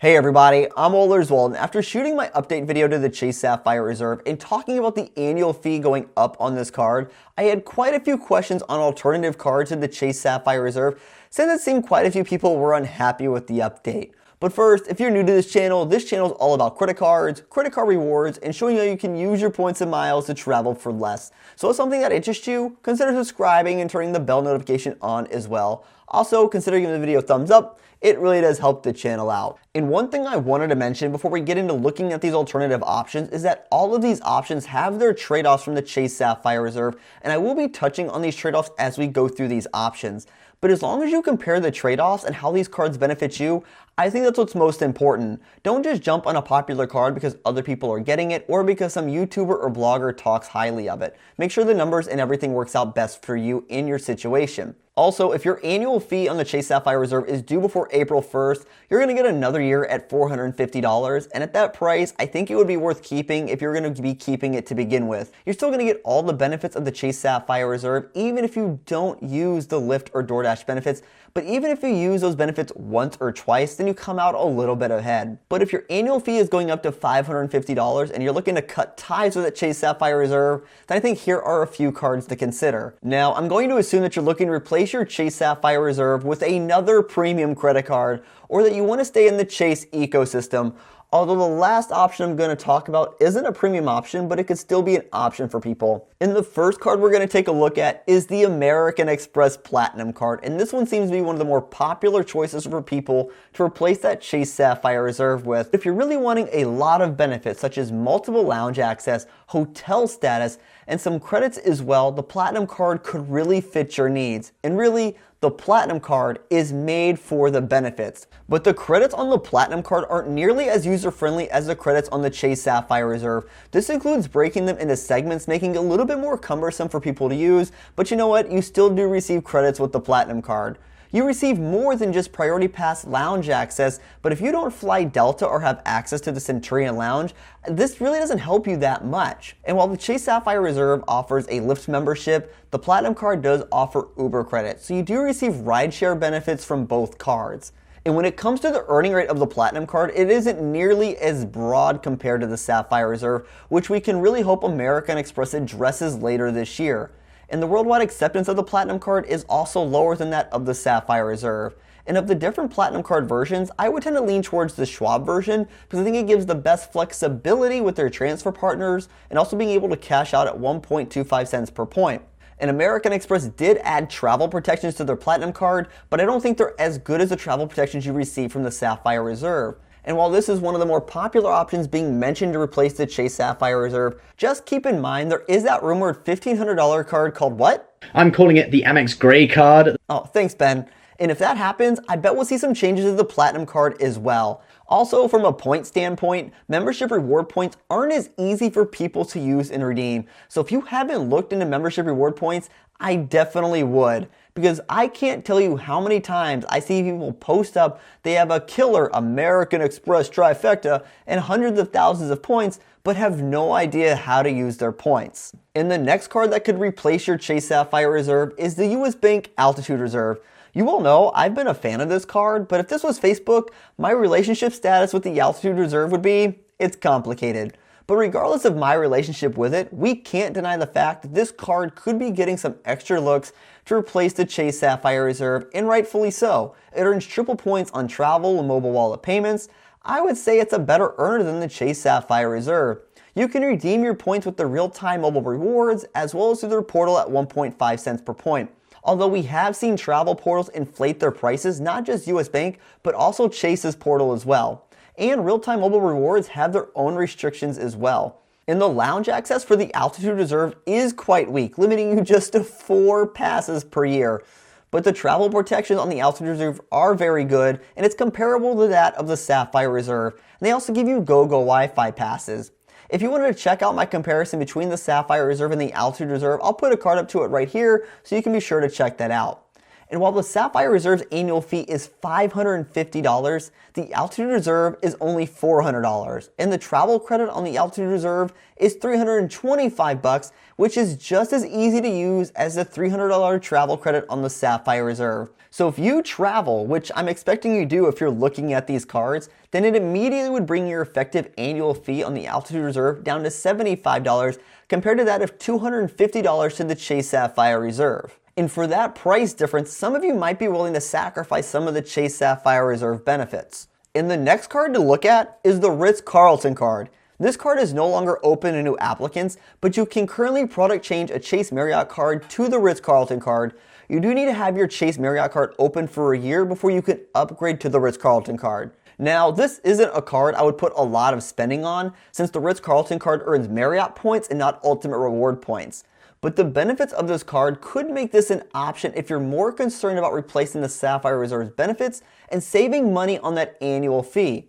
Hey everybody, I'm Olerswald, and after shooting my update video to the Chase Sapphire Reserve and talking about the annual fee going up on this card, I had quite a few questions on alternative cards to the Chase Sapphire Reserve, since it seemed quite a few people were unhappy with the update. But first, if you're new to this channel is all about credit cards, credit card rewards, and showing you how you can use your points and miles to travel for less. So if something that interests you, consider subscribing and turning the bell notification on as well. Also, consider giving the video a thumbs up. It really does help the channel out. And one thing I wanted to mention before we get into looking at these alternative options is that all of these options have their trade-offs from the Chase Sapphire Reserve, and I will be touching on these trade-offs as we go through these options. But as long as you compare the trade-offs and how these cards benefit you, I think that's what's most important. Don't just jump on a popular card because other people are getting it or because some YouTuber or blogger talks highly of it. Make sure the numbers and everything works out best for you in your situation. Also, if your annual fee on the Chase Sapphire Reserve is due before April 1st, you're going to get another year at $450, and at that price, I think it would be worth keeping if you're going to be keeping it to begin with. You're still going to get all the benefits of the Chase Sapphire Reserve, even if you don't use the Lyft or DoorDash benefits, but even if you use those benefits once or twice, then you come out a little bit ahead. But if your annual fee is going up to $550 and you're looking to cut ties with that Chase Sapphire Reserve, then I think here are a few cards to consider. Now, I'm going to assume that you're looking to replace your Chase Sapphire Reserve with another premium credit card, or that you want to stay in the Chase ecosystem. Although the last option I'm going to talk about isn't a premium option, but it could still be an option for people. And the first card we're going to take a look at is the American Express Platinum card. And this one seems to be one of the more popular choices for people to replace that Chase Sapphire Reserve with. If you're really wanting a lot of benefits, such as multiple lounge access, hotel status, and some credits as well, the Platinum card could really fit your needs. And really, the Platinum card is made for the benefits. But the credits on the Platinum card aren't nearly as user-friendly as the credits on the Chase Sapphire Reserve. This includes breaking them into segments, making it a little bit more cumbersome for people to use, but you know what? You still do receive credits with the Platinum card. You receive more than just Priority Pass lounge access, but if you don't fly Delta or have access to the Centurion Lounge, this really doesn't help you that much. And while the Chase Sapphire Reserve offers a Lyft membership, the Platinum card does offer Uber credit, so you do receive rideshare benefits from both cards. And when it comes to the earning rate of the Platinum card, it isn't nearly as broad compared to the Sapphire Reserve, which we can really hope American Express addresses later this year. And the worldwide acceptance of the Platinum card is also lower than that of the Sapphire Reserve. And of the different Platinum card versions, I would tend to lean towards the Schwab version because I think it gives the best flexibility with their transfer partners and also being able to cash out at 1.25 cents per point. And American Express did add travel protections to their Platinum card, but I don't think they're as good as the travel protections you receive from the Sapphire Reserve. And while this is one of the more popular options being mentioned to replace the Chase Sapphire Reserve, just keep in mind there is that rumored $1,500 card called what? I'm calling it the Amex Grey card. Oh, thanks, Ben. And if that happens, I bet we'll see some changes to the Platinum card as well. Also, from a point standpoint, membership reward points aren't as easy for people to use and redeem. So if you haven't looked into membership reward points, I definitely would. Because I can't tell you how many times I see people post up they have a killer American Express trifecta and hundreds of thousands of points, but have no idea how to use their points. And the next card that could replace your Chase Sapphire Reserve is the US Bank Altitude Reserve. You all know I've been a fan of this card, but if this was Facebook, my relationship status with the Altitude Reserve would be, it's complicated. But regardless of my relationship with it, we can't deny the fact that this card could be getting some extra looks to replace the Chase Sapphire Reserve, and rightfully so. It earns triple points on travel and mobile wallet payments. I would say it's a better earner than the Chase Sapphire Reserve. You can redeem your points with the real-time mobile rewards as well as through their portal at 1.5 cents per point. Although we have seen travel portals inflate their prices, not just US Bank, but also Chase's portal as well. And real-time mobile rewards have their own restrictions as well. And the lounge access for the Altitude Reserve is quite weak, limiting you just to 4 passes per year. But the travel protections on the Altitude Reserve are very good, and it's comparable to that of the Sapphire Reserve. And they also give you go-go Wi-Fi passes. If you wanted to check out my comparison between the Sapphire Reserve and the Altitude Reserve, I'll put a card up to it right here so you can be sure to check that out. And while the Sapphire Reserve's annual fee is $550, the Altitude Reserve is only $400. And the travel credit on the Altitude Reserve is $325, which is just as easy to use as the $300 travel credit on the Sapphire Reserve. So if you travel, which I'm expecting you do if you're looking at these cards, then it immediately would bring your effective annual fee on the Altitude Reserve down to $75 compared to that of $250 to the Chase Sapphire Reserve. And for that price difference, some of you might be willing to sacrifice some of the Chase Sapphire Reserve benefits. And the next card to look at is the Ritz-Carlton card. This card is no longer open to new applicants, but you can currently product change a Chase Marriott card to the Ritz-Carlton card. You do need to have your Chase Marriott card open for a year before you can upgrade to the Ritz-Carlton card. Now, this isn't a card I would put a lot of spending on, since the Ritz-Carlton card earns Marriott points and not Ultimate Reward points. But the benefits of this card could make this an option if you're more concerned about replacing the Sapphire Reserve's benefits and saving money on that annual fee.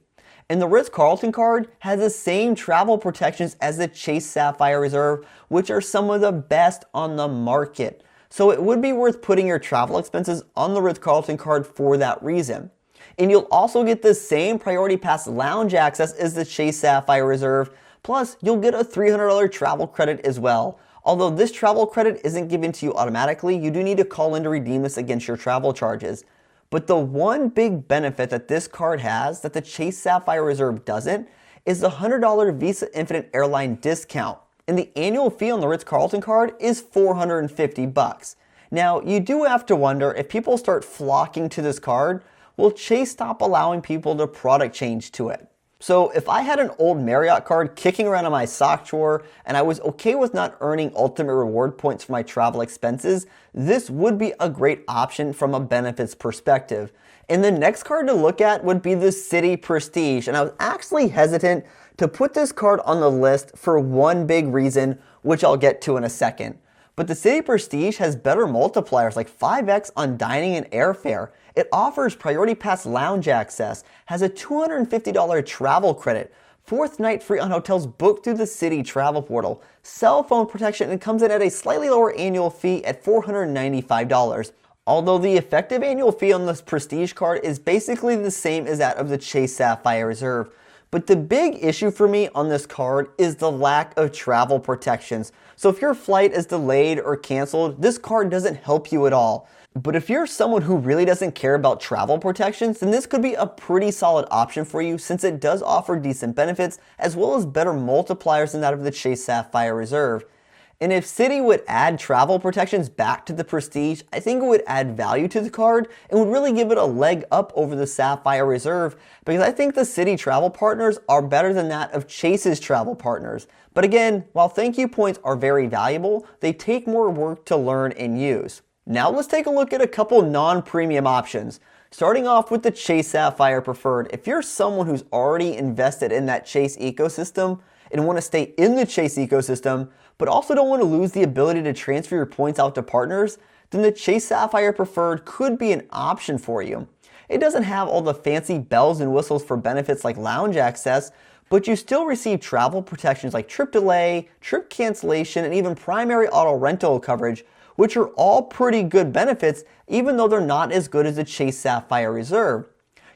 And the Ritz-Carlton card has the same travel protections as the Chase Sapphire Reserve, which are some of the best on the market. So it would be worth putting your travel expenses on the Ritz-Carlton card for that reason. And you'll also get the same Priority Pass lounge access as the Chase Sapphire Reserve, plus you'll get a $300 travel credit as well. Although this travel credit isn't given to you automatically, you do need to call in to redeem this against your travel charges. But the one big benefit that this card has that the Chase Sapphire Reserve doesn't is the $100 Visa Infinite Airline discount. And the annual fee on the Ritz-Carlton card is $450. Now, you do have to wonder, if people start flocking to this card, will Chase stop allowing people to product change to it? So if I had an old Marriott card kicking around in my sock drawer and I was okay with not earning Ultimate Reward points for my travel expenses, this would be a great option from a benefits perspective. And the next card to look at would be the Citi Prestige. And I was actually hesitant to put this card on the list for one big reason, which I'll get to in a second. But the Citi Prestige has better multipliers like 5x on dining and airfare. It offers Priority Pass lounge access, has a $250 travel credit, 4th night free on hotels booked through the Citi travel portal, cell phone protection, and comes in at a slightly lower annual fee at $495. Although the effective annual fee on this Prestige card is basically the same as that of the Chase Sapphire Reserve. But the big issue for me on this card is the lack of travel protections. So if your flight is delayed or canceled, this card doesn't help you at all. But if you're someone who really doesn't care about travel protections, then this could be a pretty solid option for you, since it does offer decent benefits as well as better multipliers than that of the Chase Sapphire Reserve. And if Citi would add travel protections back to the Prestige, I think it would add value to the card and would really give it a leg up over the Sapphire Reserve, because I think the Citi travel partners are better than that of Chase's travel partners. But again, while thank you points are very valuable, they take more work to learn and use. Now let's take a look at a couple non-premium options. Starting off with the Chase Sapphire Preferred. If you're someone who's already invested in that Chase ecosystem and want to stay in the Chase ecosystem, but also don't want to lose the ability to transfer your points out to partners, then the Chase Sapphire Preferred could be an option for you. It doesn't have all the fancy bells and whistles for benefits like lounge access, but you still receive travel protections like trip delay, trip cancellation, and even primary auto rental coverage, which are all pretty good benefits, even though they're not as good as the Chase Sapphire Reserve.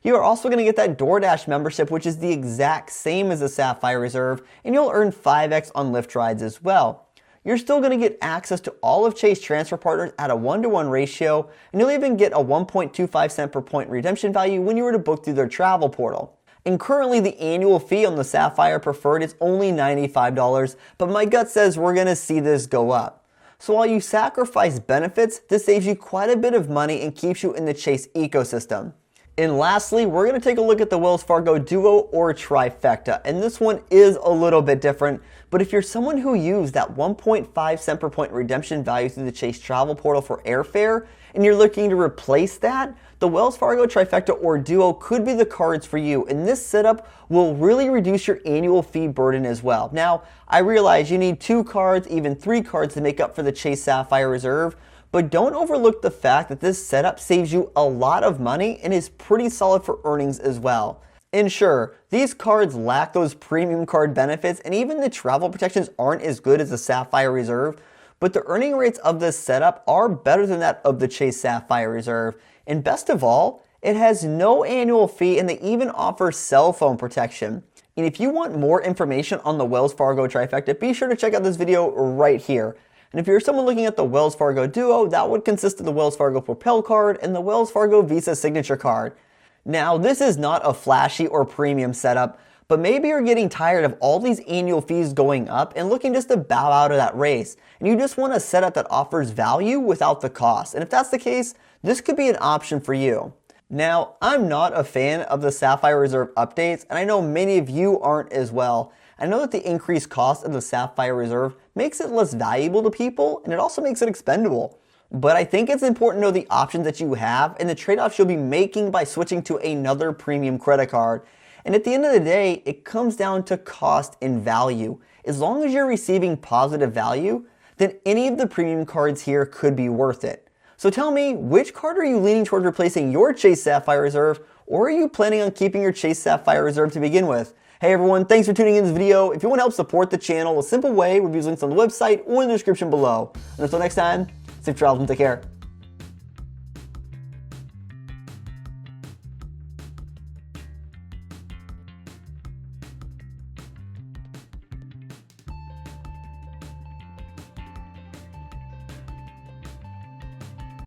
You are also going to get that DoorDash membership, which is the exact same as the Sapphire Reserve, and you'll earn 5x on Lyft rides as well. You're still going to get access to all of Chase transfer partners at a 1-to-1 ratio, and you'll even get a 1.25 cent per point redemption value when you were to book through their travel portal. And currently the annual fee on the Sapphire Preferred is only $95, but my gut says we're going to see this go up. So while you sacrifice benefits, this saves you quite a bit of money and keeps you in the Chase ecosystem. And lastly, we're going to take a look at the Wells Fargo Duo or Trifecta. And this one is a little bit different, but if you're someone who used that 1.5 cent per point redemption value through the Chase travel portal for airfare, and you're looking to replace that, the Wells Fargo Trifecta or Duo could be the cards for you. And this setup will really reduce your annual fee burden as well. Now, I realize you need 2 cards, even 3 cards to make up for the Chase Sapphire Reserve, but don't overlook the fact that this setup saves you a lot of money and is pretty solid for earnings as well. And sure, these cards lack those premium card benefits, and even the travel protections aren't as good as the Sapphire Reserve, but the earning rates of this setup are better than that of the Chase Sapphire Reserve. And best of all, it has no annual fee and they even offer cell phone protection. And if you want more information on the Wells Fargo trifecta, be sure to check out this video right here. And if you're someone looking at the Wells Fargo Duo, that would consist of the Wells Fargo Propel card and the Wells Fargo Visa Signature card. Now, this is not a flashy or premium setup, but maybe you're getting tired of all these annual fees going up and looking just to bow out of that race. And you just want a setup that offers value without the cost. And if that's the case, this could be an option for you. Now, I'm not a fan of the Sapphire Reserve updates, and I know many of you aren't as well. I know that the increased cost of the Sapphire Reserve makes it less valuable to people, and it also makes it expendable. But I think it's important to know the options that you have and the trade-offs you'll be making by switching to another premium credit card. And at the end of the day, it comes down to cost and value. As long as you're receiving positive value, then any of the premium cards here could be worth it. So tell me, which card are you leaning towards replacing your Chase Sapphire Reserve, or are you planning on keeping your Chase Sapphire Reserve to begin with? Hey everyone, thanks for tuning in this video. If you want to help support the channel, a simple way would be links on the website or in the description below. And until next time, safe travels and take care.